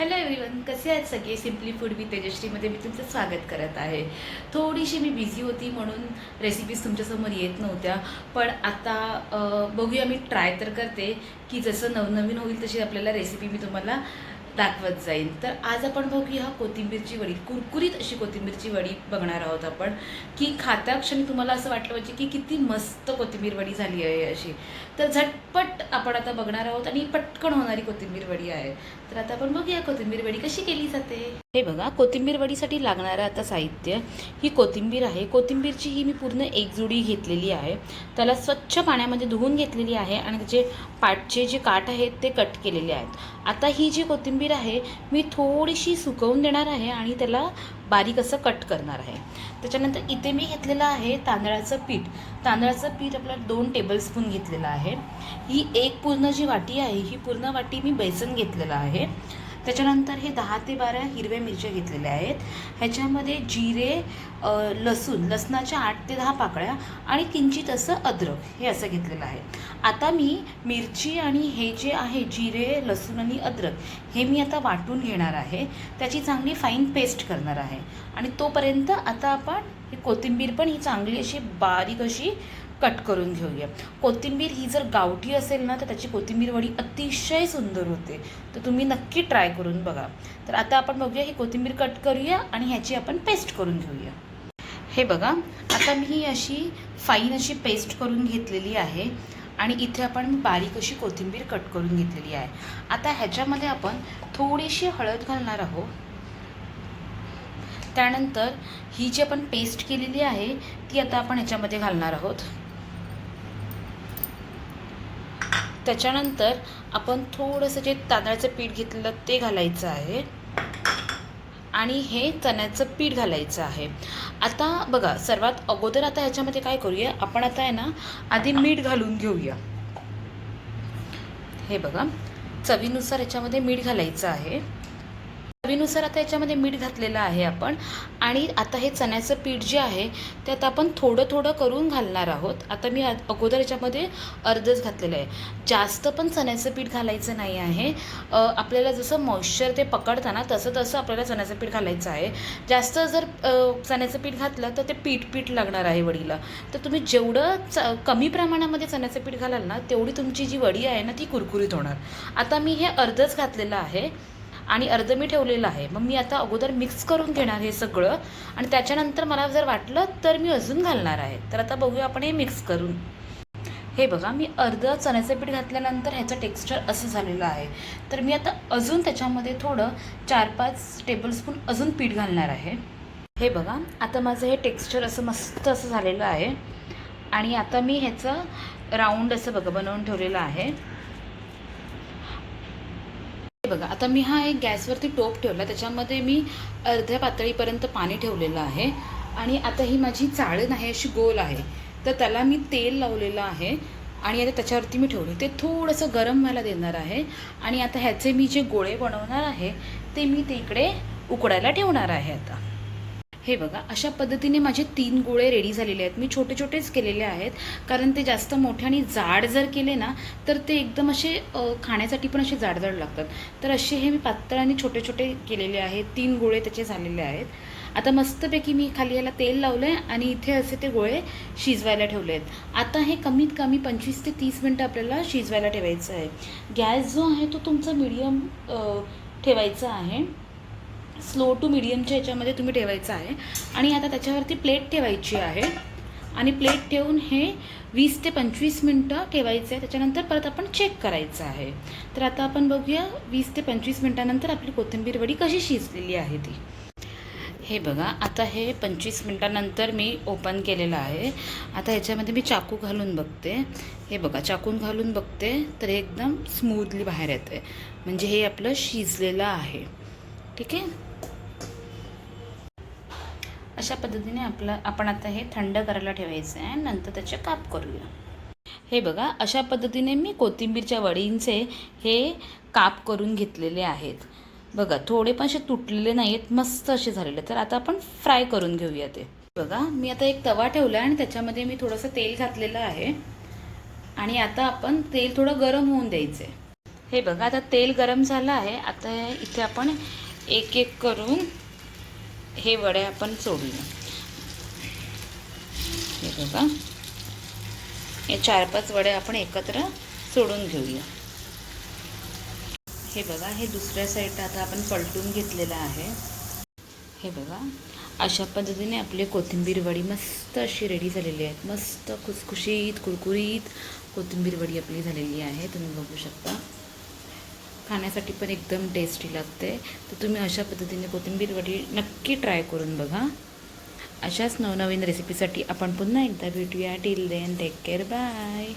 Hello everyone, कसे आहेत सगळे? सिम्पली फूड विथ तेजश्रीमध्ये मी तुमचं स्वागत करत आहे. थोडीशी मी बिझी होती म्हणून रेसिपीज तुमच्यासमोर येत नव्हत्या. पण आता बघूया, मी ट्राय तर करते की जसं नवनवीन होईल तशी आपल्याला रेसिपी मी तुम्हाला दाखवत जाईल. तर आज आपण बघूया कोथिंबीरची वडी, कुरकुरीत अशी कोथिंबीरची वडी बघणार आहोत आपण, की खाता क्षणी तुम्हाला असं वाटलं पाहिजे की किती मस्त कोथिंबीर वडी झाली आहे अशी. तर झटपट आपण आता बघणार आहोत आणि पटकन होणारी कोथिंबीर वडी आहे. तर आता आपण बघूया कोथिंबीर वडी कशी केली जाते. हे बघा, कोथिंबीर वडीसाठी लागणारं आता साहित्य, ही कोथिंबीर आहे. कोथिंबीरची ही मी पूर्ण एक जुडी घेतलेली आहे. त्याला स्वच्छ पाण्यामध्ये धुवून घेतलेली आहे आणि त्याचे पाठचे जे काठ आहेत ते कट केलेले आहेत. आता ही जी कोथिंबीर आहे मी थोडीशी सुकवून देणार आहे आणि त्याला बारीक असं कट करणार आहे. त्याच्यानंतर इथे मी घेतलेलं आहे तांदळाचं पीठ. तांदळाचं पीठ आपल्याला 2 टेबलस्पून घेतलेलं आहे. ही एक पूर्ण जी वाटी आहे, ही पूर्ण वाटी मी बेसन घेतलेलं आहे. त्याच्यानंतर हे 10 ते 12 हिरव्या मिरच्या घेतलेल्या आहेत. ह्याच्यामध्ये जिरे, लसणाच्या 8 ते 10 पाकळ्या आणि किंचित असं अद्रक हे असं घेतलेलं आहे. आता मी मिरची आणि हे जे आहे जिरे, लसूण आणि अद्रक हे मी आता वाटून घेणार आहे. त्याची चांगली फाईन पेस्ट करणार आहे. आणि तोपर्यंत आता आपण ही कोथिंबीर पण ही चांगली अशी बारीक अशी कट करून घेऊया. कोथिंबीर ही जर गावठी असेल ना तर त्याची कोथिंबीर वडी अतिशय सुंदर होते. तर तुम्ही नक्की ट्राय करून बघा. तर आता आपण बघूया, ही कोथिंबीर कट करूया आणि ह्याची आपण पेस्ट करून घेऊया. हे बघा, आता मी ही अशी फाईन अशी पेस्ट करून घेतलेली आहे आणि इथे आपण बारीक अशी कोथिंबीर कट करून घेतलेली आहे. आता ह्याच्यामध्ये आपण थोडीशी हळद घालणार आहोत. त्यानंतर ही जी आपण पेस्ट केलेली आहे ती आता आपण ह्याच्यामध्ये घालणार आहोत. त्याच्यानंतर आपण थोडंसं जे तांदळाचं पीठ घेतलेलं ते घालायचं आहे आणि हे चण्याचं पीठ घालायचं आहे. आता बघा, सर्वात अगोदर आता ह्याच्यामध्ये काय करूया, आपण आता आहे ना आधी मीठ घालून घेऊया. हे बघा, चवीनुसार ह्याच्यामध्ये मीठ घालायचं आहे. चवीनुसार आता याच्यामध्ये मीठ घातलेलं आहे आपण. आणि आता हे चण्याचं पीठ जे आहे ते आता आपण थोडं थोडं करून घालणार आहोत. आता मी अगोदर याच्यामध्ये अर्धच घातलेलं आहे. जास्त पण चण्याचं पीठ घालायचं नाही आहे. आपल्याला जसं मॉइश्चर ते पकडतं ना तसं तसं आपल्याला चण्याचं पीठ घालायचं आहे. जास्त जर चण्याचं पीठ घातलं तर ते पीठ लागणार आहे वडीला. तर तुम्ही जेवढं कमी प्रमाणामध्ये चण्याचं पीठ घालाल ना तेवढी तुमची जी वडी आहे ना ती कुरकुरीत होणार. आता मी हे अर्धच घातलेलं आहे आणि अर्ध मी ठेवलेलं आहे. मग मी आता अगोदर मिक्स करून घेणार हे सगळं आणि त्याच्यानंतर मला जर वाटलं तर मी अजून घालणार आहे. तर आता बघूया आपण हे मिक्स करून. हे बघा, मी अर्ध चण्याचं पीठ घातल्यानंतर ह्याचं टेक्स्चर असं झालेलं आहे. तर मी आता अजून त्याच्यामध्ये थोडं 4-5 टेबलस्पून अजून पीठ घालणार आहे. हे बघा, आता माझं हे टेक्स्चर असं मस्त असं झालेलं आहे. आणि आता मी ह्याचं राऊंड असं बघा बनवून ठेवलेलं आहे. बघा, आता मी हा एक गॅसवरती टोप ठेवला, त्याच्यामध्ये मी अर्ध्या पातळीपर्यंत पाणी ठेवलेलं आहे. आणि आता ही माझी चाळण आहे अशी गोल आहे, तर त्याला मी तेल लावलेलं आहे आणि आता त्याच्यावरती मी ठेवले. ते थोडंसं गरम व्हायला देणार आहे आणि आता ह्याचे मी जे गोळे बनवणार आहे ते मी ते इकडे उकडायला ठेवणार आहे. आता हे बघा, अशा पद्धतीने माझे 3 गोळे रेडी झालेले आहेत. मी छोटे छोटेच केलेले आहेत, कारण ते जास्त मोठे आणि जाड जर केले ना तर ते एकदम असे खाण्यासाठी पण असे जाडजाड लागतात. तर असे हे मी पातळ आणि छोटे छोटे केलेले आहेत. 3 गोळे त्याचे झालेले आहेत. आता मस्तपैकी मी खाली याला तेल लावलं आहे आणि इथे असे ते गोळे शिजवायला ठेवले आहेत. आता हे कमीत कमी 25 ते 30 मिनटं आपल्याला शिजवायला ठेवायचं आहे. गॅस जो आहे तो तुमचा मीडियम ठेवायचा आहे. स्लो टू मीडियमच्या ह्याच्यामध्ये तुम्ही ठेवायचं आहे. आणि आता त्याच्यावरती प्लेट ठेवायची आहे आणि प्लेट ठेवून हे 20 ते 25 मिनटं ठेवायचं आहे. त्याच्यानंतर परत आपण चेक करायचं आहे. तर आता आपण बघूया 20 ते 25 मिनटानंतर आपली कोथिंबीर वडी कशी शिजलेली आहे ती. हे बघा, आता हे 25 मिनटानंतर मी ओपन केलेलं आहे. आता ह्याच्यामध्ये मी चाकू घालून बघते. हे बघा, चाकून घालून बघते तर हे एकदम स्मूथली बाहेर येते, म्हणजे हे आपलं शिजलेलं आहे. ठीक आहे, अशा पद्धतीने आपण आता हे थंड करायला ठेवायचं आहे. नंतर त्याचे काप करूया. हे बघा, अशा पद्धतीने मी कोथिंबीरच्या वडींचे हे काप करून घेतलेले आहेत. बघा, थोडे पण असे तुटलेले नाही आहेत, मस्त असे झालेले. तर आता आपण फ्राय करून घेऊया ते. बघा, मी आता एक तवा ठेवला आहे आणि त्याच्यामध्ये मी थोडंसं तेल घातलेलं आहे आणि आता आपण तेल थोडं गरम होऊन द्यायचं आहे. हे बघा आता तेल गरम झालं आहे. आता इथे आपण एक एक करून हे वडे आपण सोडूया. हे बघा, हे 4-5 वडे आपण एकत्र सोडून घेऊया. हे बघा, हे दुसऱ्या साईडला आता आपण पलटून घेतलेलं आहे. हे बघा, अशा पद्धतीने आपली कोथिंबीर वडी मस्त अशी रेडी झालेली आहे. मस्त खुसखुशीत कुरकुरीत कोथिंबीर वडी आपली झालेली आहे. तुम्ही बघू शकता. खाण्यासाठी पण एकदम टेस्टी लागते. तर तुम्ही अशा पद्धतीने कोथिंबीर वडी नक्की ट्राय करून बघा. अशाच नवनवीन रेसिपीसाठी आपण पुन्हा एकदा भेटूया. Till then take care, bye.